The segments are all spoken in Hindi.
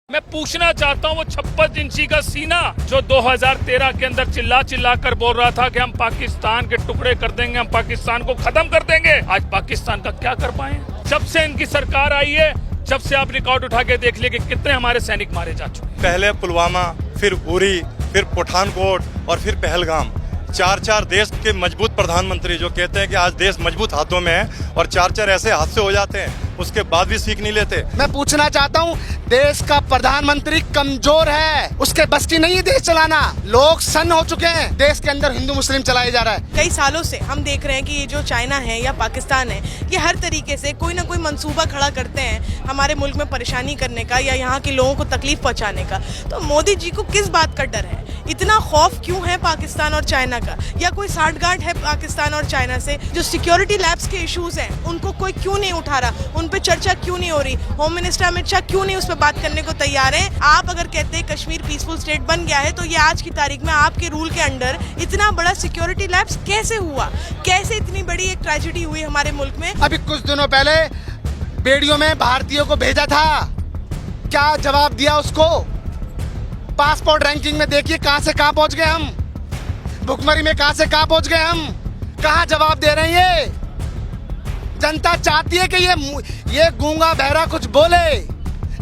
मैं पूछना चाहता हूँ वो 56 इंची का सीना जो 2013 के अंदर चिल्ला चिल्ला कर बोल रहा था कि हम पाकिस्तान के टुकड़े कर देंगे, हम पाकिस्तान को खत्म कर देंगे, आज पाकिस्तान का क्या कर पाए? जब से इनकी सरकार आई है, जब से आप रिकॉर्ड उठा के देख लिए कि कितने हमारे सैनिक मारे जा चुके। पहले पुलवामा, फिर उरी, फिर पठानकोट और फिर पहलगाम। चार देश के मजबूत प्रधानमंत्री जो कहते हैं कि आज देश मजबूत हाथों में है और चार ऐसे हादसे हो जाते हैं, उसके बाद भी सीख नहीं लेते। मैं पूछना चाहता हूँ, देश का प्रधानमंत्री कमजोर है, उसके बस की नहीं है देश चलाना। लोग सन्न हो चुके हैं, देश के अंदर हिंदू मुस्लिम चलाया जा रहा है। कई सालों से हम देख रहे हैं कि ये जो चाइना है या पाकिस्तान है, ये हर तरीके से कोई ना कोई मंसूबा खड़ा करते हैं हमारे मुल्क में परेशानी करने का या यहाँ के लोगों को तकलीफ पहुँचाने का। तो मोदी जी को किस बात का डर है? इतना खौफ क्यों है पाकिस्तान और चाइना का? या कोई साठगांठ है पाकिस्तान और चाइना से? जो सिक्योरिटी लैब्स के इश्यूज हैं उनको कोई क्यों नहीं उठा रहा, उन पे चर्चा क्यों नहीं हो रही? होम मिनिस्टर अमित शाह क्यों नहीं उस पर बात करने को तैयार है? आप अगर कहते हैं कश्मीर पीसफुल स्टेट बन गया है, तो ये आज की तारीख में आपके रूल के अंडर इतना बड़ा सिक्योरिटी लैब्स कैसे हुआ? कैसे इतनी बड़ी एक ट्रेजेडी हुई हमारे मुल्क में? अभी कुछ दिनों पहले बेड़ियों में भारतीयों को भेजा था, क्या जवाब दिया उसको? पासपोर्ट रैंकिंग में देखिए कहां से कहां पहुंच गए हम, भुखमरी में कहां से कहां पहुंच गए हम, कहां जवाब दे रहे हैं? ये जनता चाहती है कि ये गूंगा बहरा कुछ बोले।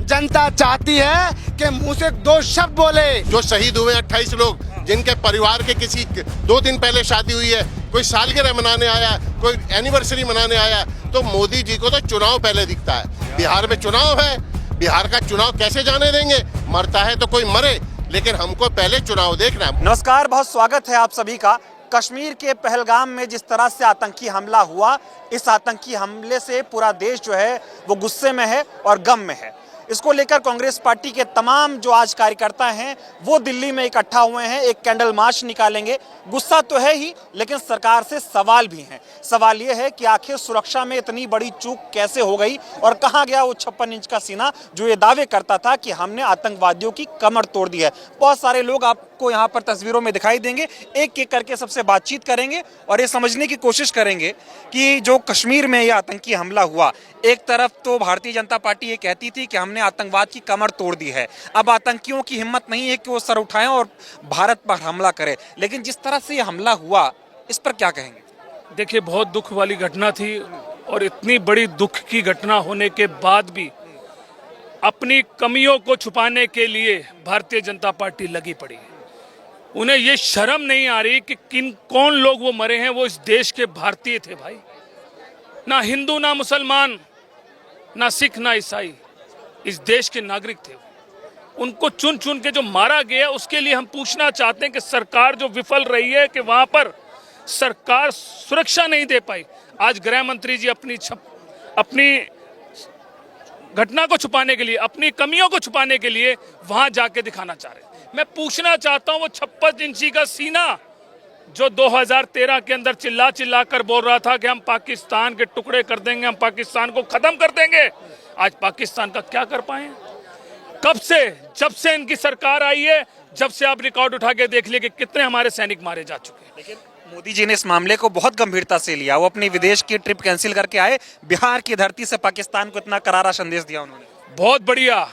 जनता चाहती है कि मुंह से दो शब्द बोले। जो शहीद हुए 28 लोग, जिनके परिवार के किसी 2 दिन पहले शादी हुई है, कोई सालगिरह मनाने आया, कोई एनिवर्सरी मनाने आया, तो मोदी जी को तो चुनाव पहले दिखता है। बिहार में चुनाव है, बिहार का चुनाव कैसे जाने देंगे? मरता है तो कोई मरे, लेकिन हमको पहले चुनाव देखना है। नमस्कार, बहुत स्वागत है आप सभी का। कश्मीर के पहलगाम में जिस तरह से आतंकी हमला हुआ, इस आतंकी हमले से पूरा देश जो है वो गुस्से में है और गम में है। इसको लेकर कांग्रेस पार्टी के तमाम जो आज कार्यकर्ता हैं वो दिल्ली में इकट्ठा हुए हैं, एक कैंडल मार्च निकालेंगे। गुस्सा तो है ही, लेकिन सरकार से सवाल भी हैं। सवाल ये है कि आखिर सुरक्षा में इतनी बड़ी चूक कैसे हो गई और कहाँ गया वो 56 इंच का सीना जो ये दावे करता था कि हमने आतंकवादियों की कमर तोड़ दी है। बहुत सारे लोग आपको यहाँ पर तस्वीरों में दिखाई देंगे, एक एक करके सबसे बातचीत करेंगे और ये समझने की कोशिश करेंगे कि जो कश्मीर में ये आतंकी हमला हुआ, एक तरफ तो भारतीय जनता पार्टी ये कहती थी कि हमने आतंकवाद की कमर तोड़ दी है, अब आतंकियों की हिम्मत नहीं है कि वो सर उठाएं और भारत पर हमला करें, लेकिन जिस तरह से ये हमला हुआ इस पर क्या कहेंगे? देखिए, बहुत दुख वाली घटना थी और इतनी बड़ी दुख की घटना होने के बाद भी अपनी कमियों को छुपाने के लिए भारतीय जनता पार्टी लगी पड़ी है। उन्हें ये शर्म नहीं आ रही कि कौन लोग वो मरे हैं, वो इस देश के भारतीय थे भाई। ना हिंदू, ना मुसलमान, ना सिख, ना ईसाई, इस देश के नागरिक थे। उनको चुन चुन के जो मारा गया, उसके लिए हम पूछना चाहते हैं कि सरकार जो विफल रही है कि वहां पर सरकार सुरक्षा नहीं दे पाई। आज गृह मंत्री जी अपनी घटना को छुपाने के लिए, अपनी कमियों को छुपाने के लिए वहां जाके दिखाना चाह रहे हैं। मैं पूछना चाहता हूं वो 56 इंची का सीना जो 2013 के अंदर चिल्ला चिल्ला कर बोल रहा था कि हम पाकिस्तान के टुकड़े कर देंगे, हम पाकिस्तान को खत्म कर देंगे, आज पाकिस्तान का क्या कर पाए? कब से? जब से इनकी सरकार आई है, जब से आप रिकॉर्ड उठा के देख लिए कि कितने हमारे सैनिक मारे जा चुके हैं। लेकिन मोदी जी ने इस मामले को बहुत गंभीरता से लिया। वो अपनी विदेश की ट्रिप कैंसिल करके आए, बिहार की धरती से पाकिस्तान को इतना करारा संदेश दिया उन्होंने। बहुत बढ़िया,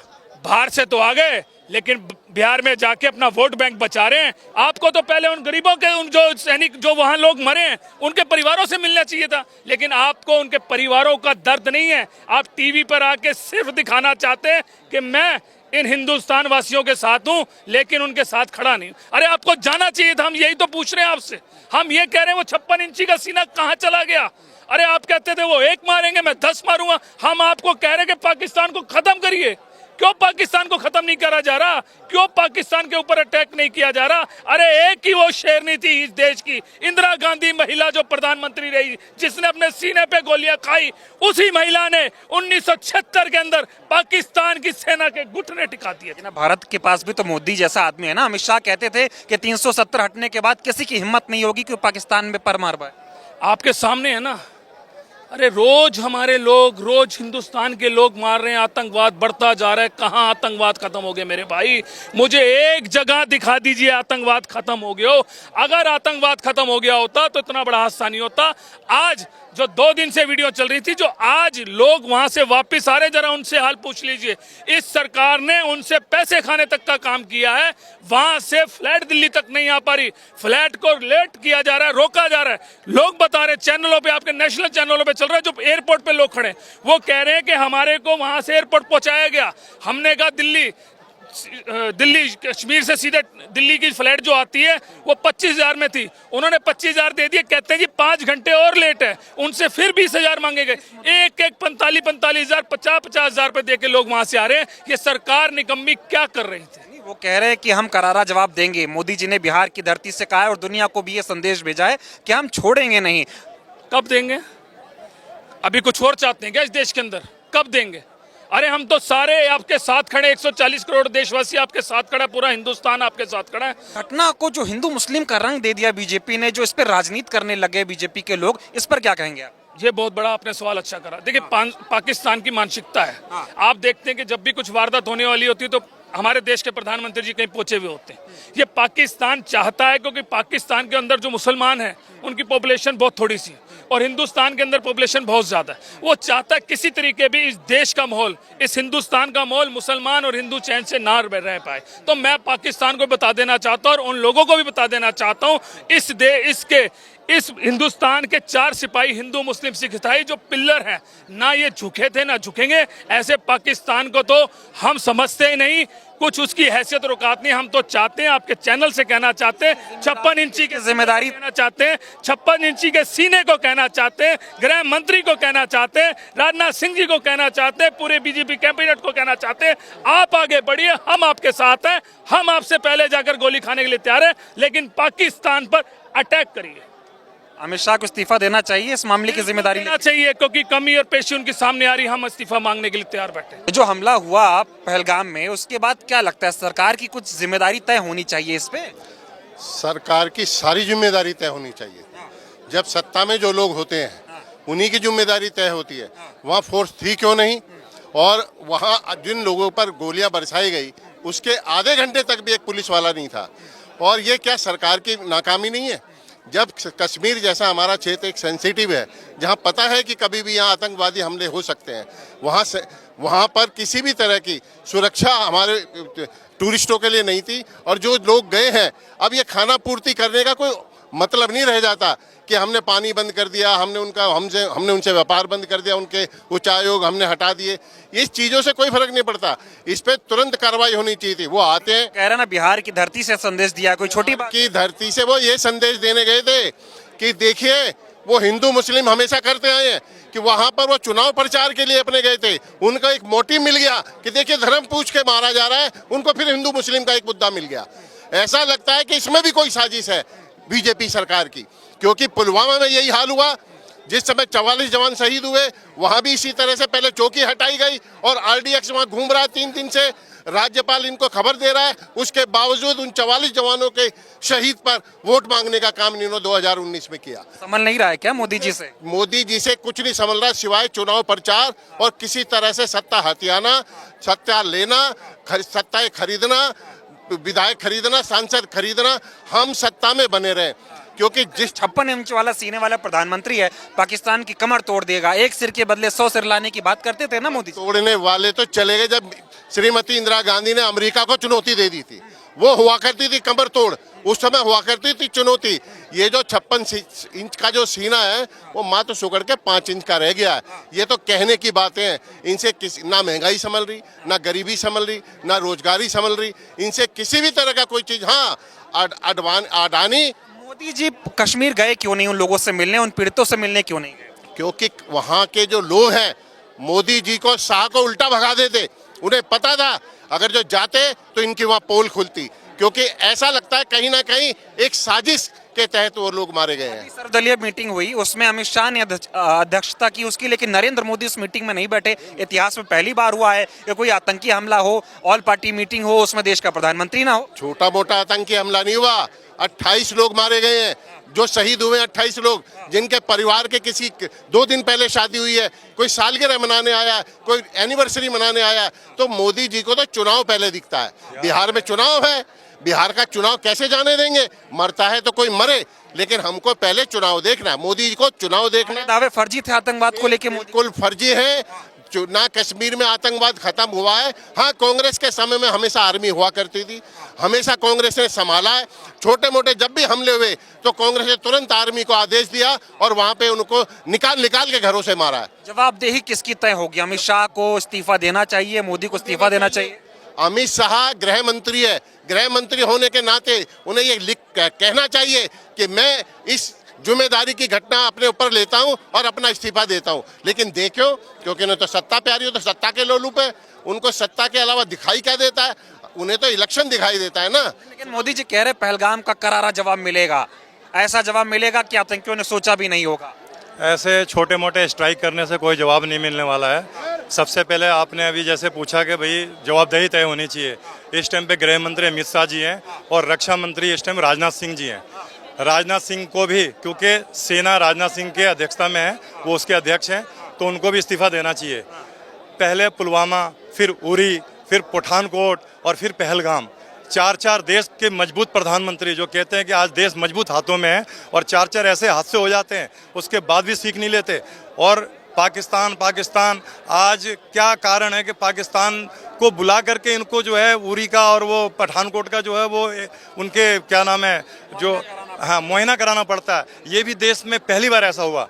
बाहर से तो आ गए, लेकिन बिहार में जाके अपना वोट बैंक बचा रहे हैं। आपको तो पहले उन गरीबों के, उन जो सैनिक जो वहां लोग मरे हैं, उनके परिवारों से मिलना चाहिए था, लेकिन आपको उनके परिवारों का दर्द नहीं है। आप टीवी पर आके सिर्फ दिखाना चाहते हैं कि मैं इन हिंदुस्तान वासियों के साथ हूं, लेकिन उनके साथ खड़ा नहीं। अरे आपको जाना चाहिए था। हम यही तो पूछ रहे हैं आपसे। हम ये कह रहे हैं वो 56 इंची का सीना कहां चला गया? अरे आप कहते थे वो 1 मारेंगे, मैं 10 मारूंगा। हम आपको कह रहे हैं कि पाकिस्तान को खत्म करिए। क्यों पाकिस्तान को खत्म नहीं करा जा रहा? क्यों पाकिस्तान के ऊपर अटैक नहीं किया जा रहा? अरे एक ही वो शेरनी थी इस देश की, इंदिरा गांधी महिला जो प्रधानमंत्री रही, जिसने अपने सीने पे गोलियां खाई, उसी महिला ने 1976 के अंदर पाकिस्तान की सेना के घुटने टिका दिए थे। भारत के पास भी तो मोदी जैसा आदमी है ना। अमित शाह कहते थे कि 370 हटने के बाद किसी की हिम्मत नहीं होगी कि पाकिस्तान में पर मार पाए। आपके सामने है ना। अरे रोज हमारे लोग, रोज हिंदुस्तान के लोग मार रहे हैं, आतंकवाद बढ़ता जा रहा है। कहाँ आतंकवाद खत्म हो गया मेरे भाई? मुझे एक जगह दिखा दीजिए आतंकवाद खत्म हो गया हो। अगर आतंकवाद खत्म हो गया होता तो इतना बड़ा हादसा नहीं होता। आज जो 2 दिन से वीडियो चल रही थी, जो आज लोग वहां से वापस आ रहे, जरा उनसे हाल पूछ लीजिए। इस सरकार ने उनसे पैसे खाने तक का काम किया है। वहां से फ्लैट दिल्ली तक नहीं आ पा रही, फ्लैट को लेट किया जा रहा है, रोका जा रहा है। लोग बता रहे चैनलों पे, आपके नेशनल चैनलों पे चल रहा है, जो एयरपोर्ट पे लोग खड़े हैं, वो कह रहे हैं कि हमारे को वहां से एयरपोर्ट पहुंचाया गया। हमने कहा दिल्ली कश्मीर से सीधे दिल्ली की फ्लाइट जो आती है वो 25,000 में थी, उन्होंने 25,000 दे दिए। कहते हैं जी 5 घंटे और लेट है, उनसे फिर 20,000 मांगे गए। एक 45,000 50,000 रुपए दे के लोग वहां से आ रहे हैं। ये सरकार निकम्मी क्या कर रही थी? वो कह रहे हैं कि हम करारा जवाब देंगे। मोदी जी ने बिहार की धरती से कहा है और दुनिया को भी ये संदेश भेजा है कि हम छोड़ेंगे नहीं। कब देंगे? अभी कुछ और चाहते हैं क्या इस देश के अंदर? कब देंगे? अरे हम तो सारे आपके साथ खड़े, 140 करोड़ देशवासी आपके साथ खड़ा है, पूरा हिंदुस्तान आपके साथ खड़ा है। घटना को जो हिंदू मुस्लिम का रंग दे दिया बीजेपी ने, जो इस पर राजनीति करने लगे बीजेपी के लोग, इस पर क्या कहेंगे आप? ये बहुत बड़ा आपने सवाल अच्छा करा। देखिए पाकिस्तान की मानसिकता है। आप देखते हैं कि जब भी कुछ वारदात होने वाली होती है तो हमारे देश के प्रधानमंत्री जी कहीं पहुंचे हुए होते हैं। ये पाकिस्तान चाहता है, क्योंकि पाकिस्तान के अंदर जो मुसलमान हैं उनकी पॉपुलेशन बहुत थोड़ी सी है और हिंदुस्तान के अंदर पॉपुलेशन बहुत ज्यादा है। वो चाहता है किसी तरीके भी इस देश का माहौल, इस हिंदुस्तान का माहौल मुसलमान और हिंदू चैन से ना रह पाए। तो मैं पाकिस्तान को बता देना चाहता हूँ और उन लोगों को भी बता देना चाहता हूँ, इस हिंदुस्तान के 4 सिपाही हिंदू मुस्लिम सिख ईसाई जो पिल्लर हैं, ना ये झुके थे ना झुकेंगे। ऐसे पाकिस्तान को तो हम समझते ही नहीं, कुछ उसकी हैसियत और औकात नहीं। हम तो चाहते हैं, आपके चैनल से कहना चाहते हैं, 56 इंची की जिम्मेदारी कहना चाहते हैं, 56 इंची के सीने को कहना चाहते हैं, गृह मंत्री को कहना चाहते हैं, राजनाथ सिंह जी को कहना चाहते हैं, पूरे बीजेपी कैबिनेट को कहना चाहते हैं, आप आगे बढ़िए, हम आपके साथ हैं। हम आपसे पहले जाकर गोली खाने के लिए तैयार हैं, लेकिन पाकिस्तान पर अटैक करिए। अमित शाह को इस्तीफा देना चाहिए, इस मामले की जिम्मेदारी लेना चाहिए, क्योंकि कमी और पेशी उनकी सामने आ रही। हम इस्तीफा मांगने के लिए तैयार बैठे। जो हमला हुआ पहलगाम में, उसके बाद क्या लगता है सरकार की कुछ जिम्मेदारी तय होनी चाहिए इस पे? सरकार की सारी जिम्मेदारी तय होनी चाहिए। जब सत्ता में जो लोग होते हैं उन्हीं की जिम्मेदारी तय होती है। वहाँ फोर्स थी क्यों नहीं, और वहाँ जिन लोगों पर गोलियां बरसाई गई उसके आधे घंटे तक भी एक पुलिस वाला नहीं था। और ये क्या सरकार की नाकामी नहीं है? जब कश्मीर जैसा हमारा क्षेत्र एक सेंसिटिव है, जहाँ पता है कि कभी भी यहाँ आतंकवादी हमले हो सकते हैं, वहाँ पर किसी भी तरह की सुरक्षा हमारे टूरिस्टों के लिए नहीं थी। और जो लोग गए हैं, अब ये खाना पूर्ति करने का कोई मतलब नहीं रह जाता कि हमने पानी बंद कर दिया, हमने उनसे व्यापार बंद कर दिया, उनके उच्चायोग हमने हटा दिए। इस चीज़ों से कोई फर्क नहीं पड़ता, इस पे तुरंत कार्रवाई होनी चाहिए थी। वो आते हैं, कह रहे ना बिहार की धरती से संदेश दिया, कोई छोटी बात की धरती से वो ये संदेश देने गए थे कि देखिए, वो हिंदू मुस्लिम हमेशा करते आए हैं कि वहाँ पर वो चुनाव प्रचार के लिए अपने गए थे। उनका एक मोटिव मिल गया कि देखिए धर्म पूछ के मारा जा रहा है, उनको फिर हिंदू मुस्लिम का एक मुद्दा मिल गया। ऐसा लगता है कि इसमें भी कोई साजिश है बीजेपी सरकार की, क्योंकि पुलवामा में यही हाल हुआ। जिस समय 44 जवान शहीद हुए, वहां भी इसी तरह से पहले चौकी हटाई गई और आरडीएक्स वहां घूम रहा है 3 दिन से। राज्यपाल इनको खबर दे रहा है, उसके बावजूद उन 44 जवानों के शहीद पर वोट मांगने का काम इन्होंने 2019 में किया। समझ नहीं रहा है क्या मोदी जी से? मोदी जी से कुछ नहीं समझ रहा सिवाय चुनाव प्रचार और किसी तरह से सत्ता हथियाना, सत्ता लेना, सत्ता खरीदना, विधायक खरीदना, सांसद खरीदना। हम सत्ता में बने रहे, क्योंकि जिस 56 इंच वाला सीने वाला प्रधानमंत्री है, पाकिस्तान की कमर तोड़ देगा, एक सिर के बदले 100 सिर लाने की बात करते थे ना मोदी। तोड़ने वाले तो चले गए जब श्रीमती इंदिरा गांधी ने अमेरिका को चुनौती दे दी थी। वो हुआ करती थी कमर तोड़, उस समय हुआ करती थी चुनौती। ये जो 56 इंच का जो सीना है वो मात्र सुगड़ के 5 इंच का रह गया है। ये तो कहने की बातें हैं। इनसे ना महंगाई संभल रही, ना गरीबी संभल रही, ना रोजगारी संभल रही, इनसे किसी भी तरह का कोई चीज। हाँ, अडानी। मोदी जी कश्मीर गए क्यों नहीं, उन लोगों से मिलने, उन पीड़ितों से मिलने क्यों नहीं गए? क्योंकि वहाँ के जो लोग हैं मोदी जी को, शाह को उल्टा भगा देते। उन्हें पता था अगर जो जाते तो इनकी वहाँ पोल खुलती, क्योंकि ऐसा लगता है कहीं ना कहीं एक साजिश के तहत वो लोग मारे गए हैं। सर्वदलीय मीटिंग हुई, उसमें अमित शाह ने अध्यक्षता की उसकी, लेकिन नरेंद्र मोदी उस मीटिंग में नहीं बैठे। इतिहास में पहली बार हुआ है कि कोई आतंकी हमला हो, ऑल पार्टी मीटिंग हो, उसमें देश का प्रधानमंत्री ना हो। छोटा मोटा आतंकी हमला नहीं हुआ, 28 लोग मारे गए हैं। जो शहीद हुए 28 लोग, जिनके परिवार के किसी 2 दिन पहले शादी हुई है, कोई सालगिरह मनाने आया, कोई एनिवर्सरी मनाने आया। तो मोदी जी को तो चुनाव पहले दिखता है। बिहार में चुनाव है, बिहार का चुनाव कैसे जाने देंगे? मरता है तो कोई मरे, लेकिन हमको पहले चुनाव देखना है। मोदी जी को चुनाव देखना है। दावे फर्जी थे आतंकवाद को लेके मोदी। बिल्कुल फर्जी है। ना कश्मीर में आतंकवाद खत्म हुआ है। हाँ, कांग्रेस के समय में हमेशा आर्मी हुआ करती थी, हमेशा कांग्रेस ने संभाला है। छोटे मोटे जब भी हमले हुए तो कांग्रेस ने तुरंत आर्मी को आदेश दिया और वहां पे उनको निकाल के घरों से मारा है। जवाबदेही किसकी तय होगी? अमित शाह को इस्तीफा देना चाहिए, मोदी को इस्तीफा देना चाहिए? अमित शाह गृह मंत्री है, गृह मंत्री होने के नाते उन्हें ये कहना चाहिए कि मैं इस जिम्मेदारी की घटना अपने ऊपर लेता हूं और अपना इस्तीफा देता हूं। लेकिन देखो, क्योंकि उन्हें तो सत्ता प्यारी हो, तो सत्ता के लोलुप है, उनको सत्ता के अलावा दिखाई क्या देता है? उन्हें तो इलेक्शन दिखाई देता है ना। लेकिन मोदी जी कह रहे पहलगाम का करारा जवाब मिलेगा, ऐसा जवाब मिलेगा कि आतंकियों ने सोचा भी नहीं होगा। ऐसे छोटे मोटे स्ट्राइक करने से कोई जवाब नहीं मिलने वाला है। सबसे पहले आपने अभी जैसे पूछा कि भाई जवाबदेही तय होनी चाहिए। इस टाइम पे गृह मंत्री अमित शाह जी हैं और रक्षा मंत्री इस टाइम राजनाथ सिंह जी हैं। राजनाथ सिंह को भी, क्योंकि सेना राजनाथ सिंह के अध्यक्षता में है, वो उसके अध्यक्ष हैं, तो उनको भी इस्तीफा देना चाहिए। पहले पुलवामा, फिर उरी, फिर पठानकोट और फिर पहलगाम, चार देश के मजबूत प्रधानमंत्री जो कहते हैं कि आज देश मजबूत हाथों में है, और चार ऐसे हादसे हो जाते हैं, उसके बाद भी सीख नहीं लेते। और पाकिस्तान आज क्या कारण है कि पाकिस्तान को बुला करके इनको जो है उरी का और वो पठानकोट का जो है वो उनके क्या नाम है जो मुआयना कराना पड़ता है। ये भी देश में पहली बार ऐसा हुआ।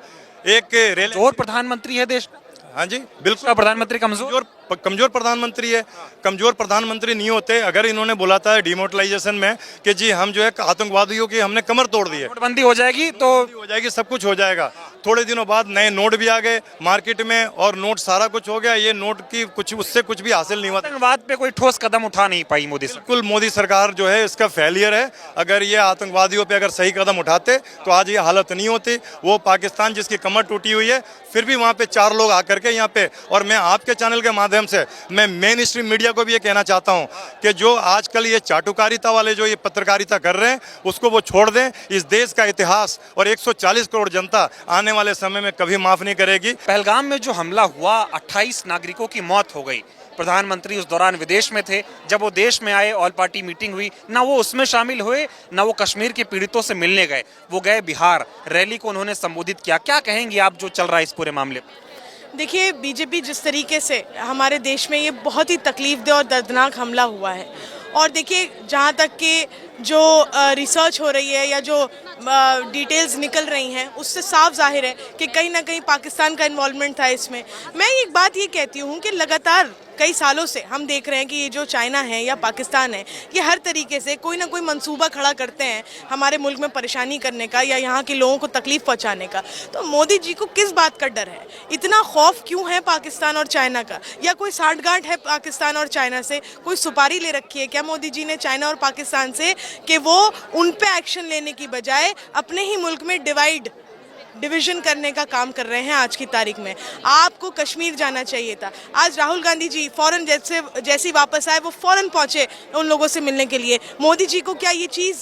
एक रेल और प्रधानमंत्री है देश, हाँ जी बिल्कुल, प्रधानमंत्री कमजोर प्रधानमंत्री है। कमजोर प्रधानमंत्री नहीं होते अगर इन्होंने बोला था डिमोटलाइजेशन में कि जी हम जो है आतंकवादियों की हमने कमर तोड़ दी है, नोटबंदी हो जाएगी तो हो जाएगी, सब कुछ हो जाएगा। थोड़े दिनों बाद नए नोट भी आ गए मार्केट में और नोट सारा कुछ हो गया। ये नोट की कुछ उससे कुछ भी हासिल नहीं हुआ। आतंकवाद पे कोई ठोस कदम उठा नहीं पाई मोदी सरकार। बिल्कुल मोदी सरकार जो है इसका फेलियर है। अगर ये आतंकवादियों पे अगर सही कदम उठाते तो आज ये हालत नहीं होती। वो पाकिस्तान जिसकी कमर टूटी हुई है, फिर भी वहाँ पे 4 लोग आकर के यहाँ पे, और मैं आपके चैनल के माध्यम से मैं मेन स्ट्रीम मीडिया को भी ये कहना चाहता हूँ कि जो आजकल ये चाटुकारिता वाले जो ये पत्रकारिता कर रहे हैं उसको वो छोड़ दें। इस देश का इतिहास और 140 करोड़ जनता आने वाले समय में कभी माफ नहीं करेगी। पहलगाम में जो हमला हुआ, 28 नागरिकों की मौत हो गई। प्रधानमंत्री उस दौरान विदेश में थे। जब वो देश में आए, ऑल पार्टी मीटिंग हुई, ना वो उसमें शामिल हुए, ना वो कश्मीर के पीड़ितों से मिलने गए। वो गए बिहार, रैली को उन्होंने संबोधित किया। क्या कहेंगे आप जो चल रहा है इस पूरे मामले पर? देखिए, बीजेपी जिस तरीके से हमारे देश में ये बहुत ही तकलीफदेह और दर्दनाक हमला हुआ है, और देखिए जहाँ तक कि जो रिसर्च हो रही है या जो डिटेल्स निकल रही हैं उससे साफ जाहिर है कि कहीं ना कहीं पाकिस्तान का इन्वॉल्वमेंट था इसमें। मैं एक बात ये कहती हूँ कि लगातार कई सालों से हम देख रहे हैं कि ये जो चाइना है या पाकिस्तान है, ये हर तरीके से कोई ना कोई मंसूबा खड़ा करते हैं हमारे मुल्क में परेशानी करने का या यहाँ के लोगों को तकलीफ पहुँचाने का। तो मोदी जी को किस बात का डर है? इतना खौफ क्यों है पाकिस्तान और चाइना का? या कोई साठगांठ है पाकिस्तान और चाइना से? कोई सुपारी ले रखी है क्या मोदी जी ने चाइना और पाकिस्तान से कि वो उन पे एक्शन लेने की बजाय अपने ही मुल्क में डिवीजन करने का काम कर रहे हैं? आज की तारीख में आपको कश्मीर जाना चाहिए था। आज राहुल गांधी जी फौरन जैसे वापस आए वो फौरन पहुंचे उन लोगों से मिलने के लिए। मोदी जी को क्या ये चीज़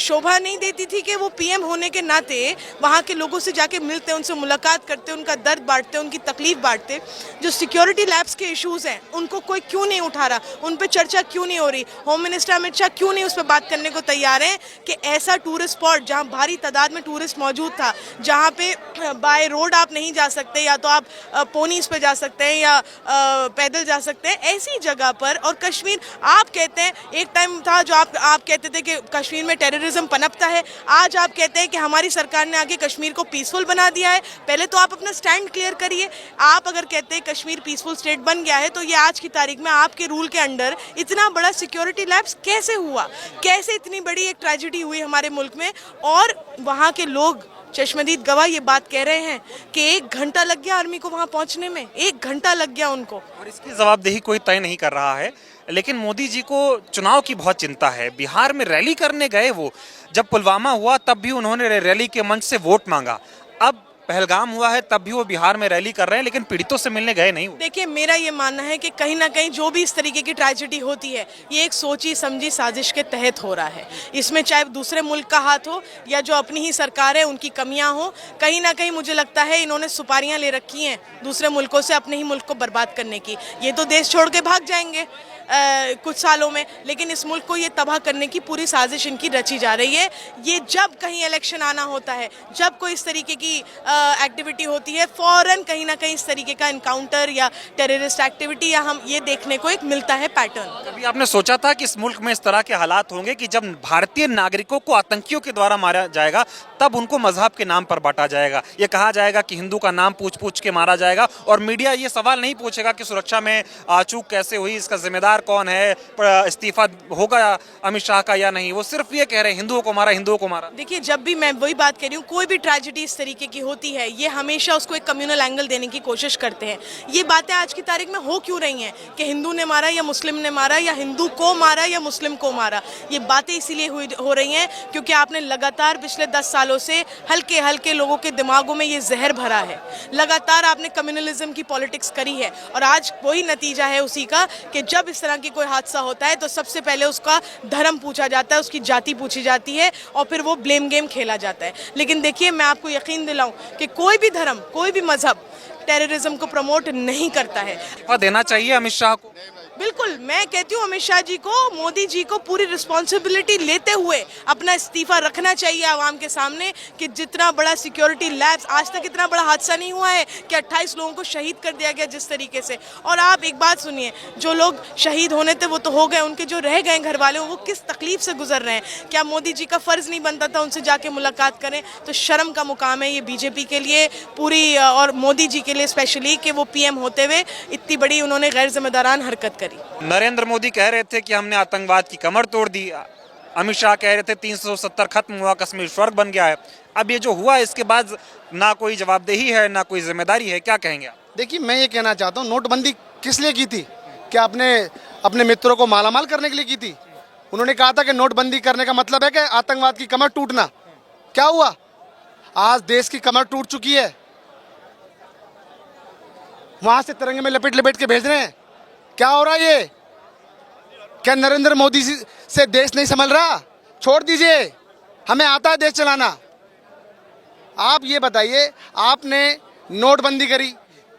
शोभा नहीं देती थी कि वो पीएम होने के नाते वहां के लोगों से जाके मिलते, उनसे मुलाकात करते, उनका दर्द बांटते, उनकी तकलीफ बांटते? जो सिक्योरिटी लैब्स के इशूज़ हैं उनको कोई क्यों नहीं उठा रहा? उन पर चर्चा क्यों नहीं हो रही? होम मिनिस्टर अमित शाह क्यों नहीं उस पर बात करने को तैयार हैं कि ऐसा टूरिस्ट स्पॉट जहाँ भारी तादाद में टूरिस्ट मौजूद था, जहाँ पे बाय रोड आप नहीं जा सकते, या तो आप पोनीस पे जा सकते हैं या पैदल जा सकते हैं, ऐसी जगह पर। और कश्मीर आप कहते हैं, एक टाइम था जो आप कहते थे कि कश्मीर में टेररिज्म पनपता है, आज आप कहते हैं कि हमारी सरकार ने आगे कश्मीर को पीसफुल बना दिया है। पहले तो आप अपना स्टैंड क्लियर करिए। आप अगर कहते हैं कश्मीर पीसफुल स्टेट बन गया है, तो ये आज की तारीख में आपके रूल के अंडर इतना बड़ा सिक्योरिटी लैप्स कैसे हुआ? कैसे इतनी बड़ी एक ट्रेजेडी हुई हमारे मुल्क में? और वहाँ के लोग चश्मदीद गवाह ये बात कह रहे हैं कि 1 घंटा लग गया आर्मी को वहां पहुंचने में, 1 घंटा लग गया उनको। और इसकी जवाबदेही कोई तय नहीं कर रहा है। लेकिन मोदी जी को चुनाव की बहुत चिंता है। बिहार में रैली करने गए वो, जब पुलवामा हुआ तब भी उन्होंने रैली के मंच से वोट मांगा। अब पहलगाम हुआ है तब भी वो बिहार में रैली कर रहे हैं, लेकिन पीड़ितों से मिलने गए नहीं। देखिए, मेरा ये मानना है कि कहीं ना कहीं जो भी इस तरीके की ट्रेजेडी होती है, ये एक सोची समझी साजिश के तहत हो रहा है। इसमें चाहे दूसरे मुल्क का हाथ हो या जो अपनी ही सरकार है उनकी कमियां हो, कहीं ना कहीं मुझे लगता है इन्होंने सुपारियां ले रखी हैं दूसरे मुल्कों से अपने ही मुल्क को बर्बाद करने की। ये तो देश छोड़ के भाग जाएंगे, कुछ सालों में, लेकिन इस मुल्क को ये तबाह करने की पूरी साजिश इनकी रची जा रही है। ये जब कहीं इलेक्शन आना होता है, जब कोई इस तरीके की एक्टिविटी होती है, फौरन कहीं ना कहीं इस तरीके का इनकाउंटर या टेररिस्ट एक्टिविटी या हम ये देखने को एक मिलता है पैटर्न। कभी आपने सोचा था कि इस मुल्क में इस तरह के हालात होंगे कि जब भारतीय नागरिकों को आतंकियों के द्वारा मारा जाएगा तब उनको मजहब के नाम पर बांटा जाएगा, ये कहा जाएगा कि हिंदू का नाम पूछ पूछ के मारा जाएगा और मीडिया ये सवाल नहीं पूछेगा कि सुरक्षा में चूक कैसे हुई, इसका जिम्मेदार कौन है, इस्तीफा होगा अमित शाह का या नहीं, वो सिर्फ ये कह रहे हैं हिंदुओं को मारा, हिंदुओं को मारा। देखिए, जब भी मैं वही बात कह रही हूँ, कोई भी ट्रेजेडी इस तरीके की होती है, ये हमेशा उसको एक कम्युनल एंगल देने की कोशिश करते हैं। ये बातें आज की तारीख में हो क्यों रही हैं कि हिंदू ने मारा या मुस्लिम ने मारा या हिंदू को मारा या मुस्लिम को मारा? ये बातें इसीलिए हो रही हैं क्योंकि आपने लगातार पिछले 10 सालों से हल्के हल्के लोगों के दिमागों में ये जहर भरा है। लगातार आपने कम्युनलिज्म की पॉलिटिक्स करी है और आज वही नतीजा है उसी का कि जब इस तरह की कोई हादसा होता है तो सबसे पहले उसका धर्म पूछा जाता है, उसकी जाति पूछी जाती है और फिर वो ब्लेम गेम खेला जाता है। लेकिन देखिए, मैं आपको यकीन दिलाऊं कि कोई भी धर्म, कोई भी मजहब टेररिज्म को प्रमोट नहीं करता है। और देना चाहिए अमित शाह को। बिल्कुल, मैं कहती हूँ अमित शाह जी को, मोदी जी को पूरी रिस्पॉन्सिबिलिटी लेते हुए अपना इस्तीफा रखना चाहिए आवाम के सामने कि जितना बड़ा सिक्योरिटी लैप्स, आज तक इतना बड़ा हादसा नहीं हुआ है कि 28 लोगों को शहीद कर दिया गया जिस तरीके से। और आप एक बात सुनिए, जो लोग शहीद होने थे वो तो हो गए, उनके जो रह गए घर वाले वो किस तकलीफ से गुजर रहे हैं। क्या मोदी जी का फ़र्ज़ नहीं बनता था उनसे जाके मुलाकात करें? तो शर्म का मुकाम है ये बीजेपी के लिए पूरी और मोदी जी के लिए स्पेशली कि वो पीएम होते हुए इतनी बड़ी उन्होंने गैर जिम्मेदारान हरकत करी। नरेंद्र मोदी कह रहे थे कि हमने आतंकवाद की कमर तोड़ दी, अमित शाह कह रहे थे 370 खत्म हुआ, कश्मीर स्वर्ग बन गया है। अब ये जो हुआ इसके बाद ना कोई जवाबदेही है ना कोई जिम्मेदारी है, क्या कहेंगे आप? देखिए, मैं ये कहना चाहता हूँ, नोटबंदी किस लिए की थी? क्या आपने अपने मित्रों को मालामाल करने के लिए की थी? उन्होंने कहा था कि नोटबंदी करने का मतलब है कि आतंकवाद की कमर टूटना। क्या हुआ? आज देश की कमर टूट चुकी है। वहां से तिरंगे में लपेट लपेट के भेज रहे हैं। क्या हो रहा है ये? क्या नरेंद्र मोदी से देश नहीं संभल रहा? छोड़ दीजिए, हमें आता है देश चलाना। आप ये बताइए, आपने नोटबंदी करी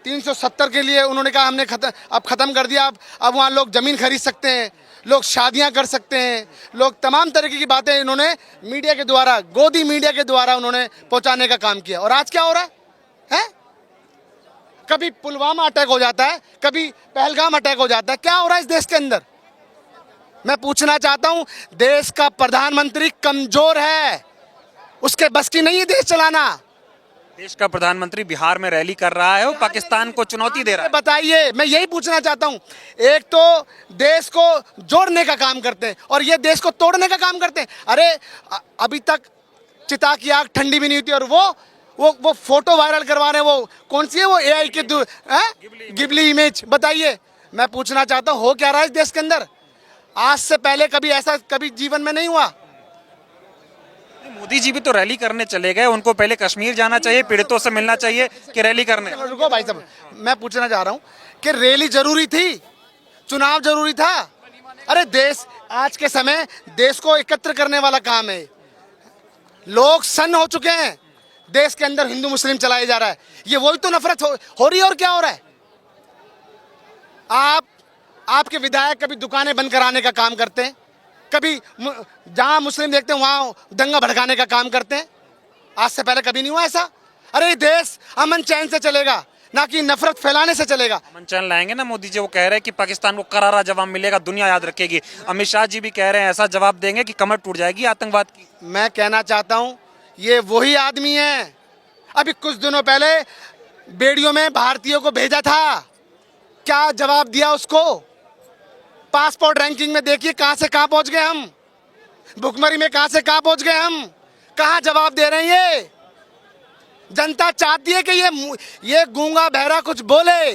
370 के लिए, उन्होंने कहा हमने अब खत्म कर दिया। अब वहाँ लोग जमीन खरीद सकते हैं, लोग शादियां कर सकते हैं, लोग तमाम तरीके की बातें इन्होंने मीडिया के द्वारा, गोदी मीडिया के द्वारा उन्होंने पहुंचाने का काम किया। और आज क्या हो रहा है? कभी पुलवामा अटैक हो जाता है, कभी पहलगाम अटैक हो जाता है। क्या हो रहा है इस देश के अंदर? मैं पूछना चाहता हूं, देश का प्रधानमंत्री कमजोर है, उसके बस की नहीं है देश चलाना। देश का प्रधानमंत्री बिहार में रैली कर रहा है, वो पाकिस्तान को चुनौती दे रहा है। बताइए, मैं यही पूछना चाहता हूं। एक तो देश को जोड़ने का काम करते हैं और ये देश को तोड़ने का काम करते हैं। अरे अभी तक चिता की आग ठंडी भी नहीं हुई और वो फोटो वायरल करवा रहे हैं। वो कौन सी है वो एआई के गिबली इमेज? बताइए, मैं पूछना चाहता हूँ, हो क्या रहा है इस देश के अंदर? आज से पहले कभी ऐसा कभी जीवन में नहीं हुआ। मोदी जी भी तो रैली करने चले गए, उनको पहले कश्मीर जाना चाहिए, पीड़ितों से मिलना चाहिए कि रैली करने? रुको भाई साहब, मैं पूछना चाह रहा हूँ कि रैली जरूरी थी, चुनाव जरूरी था? अरे देश आज के समय देश को एकत्र करने वाला काम है। लोग सन्न हो चुके हैं, देश के अंदर हिंदू मुस्लिम चलाया जा रहा है। ये वही तो नफरत हो रही है। और क्या हो रहा है? आपके विधायक कभी दुकानें बंद कराने का काम करते हैं, कभी जहां मुस्लिम देखते हैं वहां दंगा भड़काने का काम करते हैं। आज से पहले कभी नहीं हुआ ऐसा। अरे देश अमन चैन से चलेगा, ना कि नफरत फैलाने से चलेगा। अमन चैन लाएंगे ना मोदी जी? वो कह रहे हैं कि पाकिस्तान को करारा जवाब मिलेगा, दुनिया याद रखेगी। अमित शाह जी भी कह रहे हैं ऐसा जवाब देंगे कि कमर टूट जाएगी आतंकवाद की। मैं कहना चाहता हूं, ये वही आदमी है। अभी कुछ दिनों पहले बेड़ियों में भारतीयों को भेजा था, क्या जवाब दिया उसको? पासपोर्ट रैंकिंग में देखिए कहां से कहां पहुंच गए हम, भुखमरी में कहां से कहां पहुंच गए हम। कहां जवाब दे रहे हैं ये? जनता चाहती है कि ये गूंगा बहरा कुछ बोले।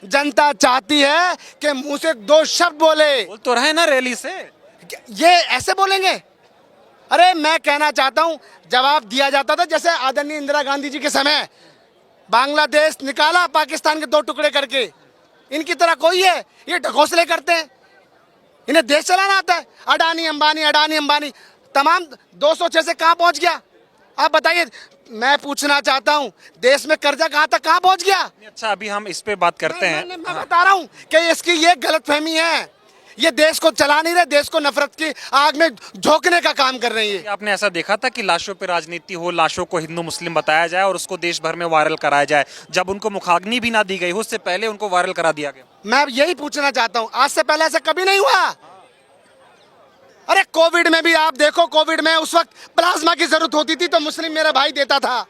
जनता चाहती है कि मुंह से 2 शब्द बोले। बोल तो रहे ना रैली से, ये ऐसे बोलेंगे? अरे मैं कहना चाहता हूं, जवाब दिया जाता था जैसे आदरणीय इंदिरा गांधी जी के समय बांग्लादेश निकाला पाकिस्तान के 2 टुकड़े करके। इनकी तरह कोई है? ये ढकोसले करते हैं, इन्हें देश चलाना आता है। अडानी अंबानी तमाम 206 से कहां पहुंच गया? आप बताइए। मैं पूछना चाहता हूं, देश में कर्जा कहां तक कहां पहुंच गया? अच्छा अभी हम इस पे बात करते हैं। मैं बता रहा हूं कि इसकी ये गलतफहमी है ये देश को चला नहीं रहे, देश को नफरत की आग में झोंकने का काम कर रही है। आपने ऐसा देखा था कि लाशों पे राजनीति हो, लाशों को हिंदू मुस्लिम बताया जाए और उसको देश भर में वायरल कराया जाए, जब उनको मुखाग्नि भी ना दी गई हो उससे पहले उनको वायरल करा दिया गया। मैं यही पूछना चाहता हूं, आज से पहले ऐसा कभी नहीं हुआ। अरे कोविड में भी आप देखो, कोविड में उस वक्त प्लाज्मा की जरूरत होती थी तो मुस्लिम मेरा भाई देता था,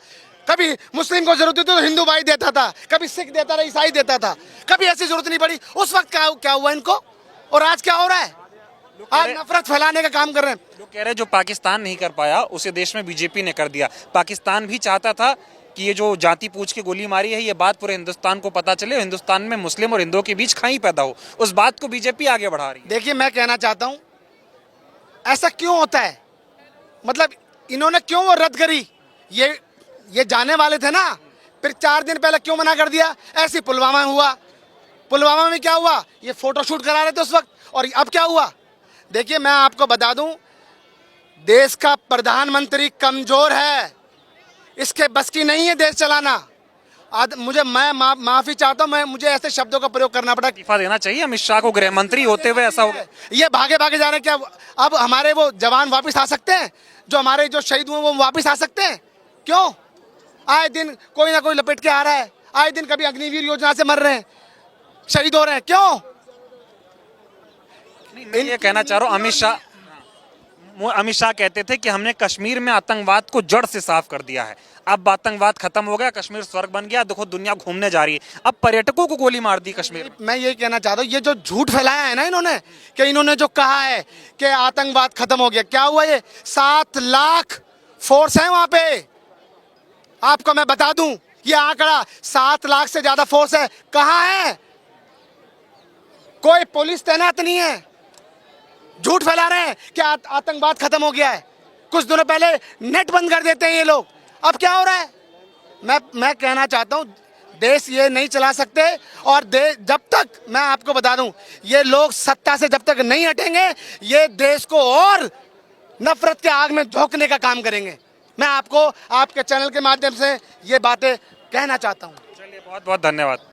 कभी मुस्लिम को जरूरत होती तो हिंदू भाई देता था, कभी सिख देता था, ईसाई देता था, कभी ऐसी जरूरत नहीं पड़ी। उस वक्त क्या हुआ इनको, और आज क्या हो रहा है? आज नफरत फैलाने का काम कर रहे हैं। लोग कह रहे हैं जो पाकिस्तान नहीं कर पाया उसे देश में बीजेपी ने कर दिया। पाकिस्तान भी चाहता था कि ये जो जाति पूछ के गोली मारी है ये बात पूरे हिंदुस्तान को पता चले, हिंदुस्तान में मुस्लिम और हिंदुओं के बीच खाई पैदा हो, उस बात को बीजेपी आगे बढ़ा रही है। देखिए मैं कहना चाहता हूं, ऐसा क्यों होता है? मतलब इन्होंने क्यों वो रद्द करी? ये जाने वाले थे ना, फिर 4 दिन पहले क्यों मना कर दिया? ऐसे पुलवामा में हुआ, पुलवामा में क्या हुआ? ये फोटोशूट करा रहे थे उस वक्त, और अब क्या हुआ? देखिए मैं आपको बता दूं, देश का प्रधानमंत्री कमजोर है, इसके बस की नहीं है देश चलाना। मैं माफी चाहता हूं, मुझे ऐसे शब्दों का प्रयोग करना पड़ा। इस्तीफा देना चाहिए अमित शाह को, गृह मंत्री होते हुए ऐसा हो गया। ये भागे भागे जा रहे हैं क्या? अब हमारे वो जवान वापस आ सकते हैं, जो हमारे जो शहीद हुए वो वापस आ सकते हैं? क्यों? आए दिन कोई ना कोई लपेट के आ रहा है, आए दिन कभी अग्निवीर योजना से मर रहे हैं, शहीद हो रहे हैं, क्यों? मैं ये कहना चाह रहा हूँ, अमित शाह कहते थे कि हमने कश्मीर में आतंकवाद को जड़ से साफ कर दिया है, अब आतंकवाद खत्म हो गया, कश्मीर स्वर्ग बन गया, देखो दुनिया घूमने जा रही है। अब पर्यटकों को गोली मार दी कश्मीर में। मैं ये कहना चाहता हूँ, ये जो झूठ फैलाया है ना इन्होंने, कि इन्होंने जो कहा है कि आतंकवाद खत्म हो गया, क्या हुआ? ये 7 लाख फोर्स है वहां पे। आपको मैं बता दूं, ये आंकड़ा 7 लाख से ज्यादा फोर्स है, कहां है? कोई पुलिस तैनात नहीं है। झूठ फैला रहे हैं कि आतंकवाद खत्म हो गया है। कुछ दिनों पहले नेट बंद कर देते हैं ये लोग, अब क्या हो रहा है? मैं कहना चाहता हूं, देश ये नहीं चला सकते, और जब तक, मैं आपको बता दूं, ये लोग सत्ता से जब तक नहीं हटेंगे, ये देश को और नफरत के आग में झोंकने का काम करेंगे। मैं आपको आपके चैनल के माध्यम से ये बातें कहना चाहता हूं। चलिए, बहुत बहुत धन्यवाद।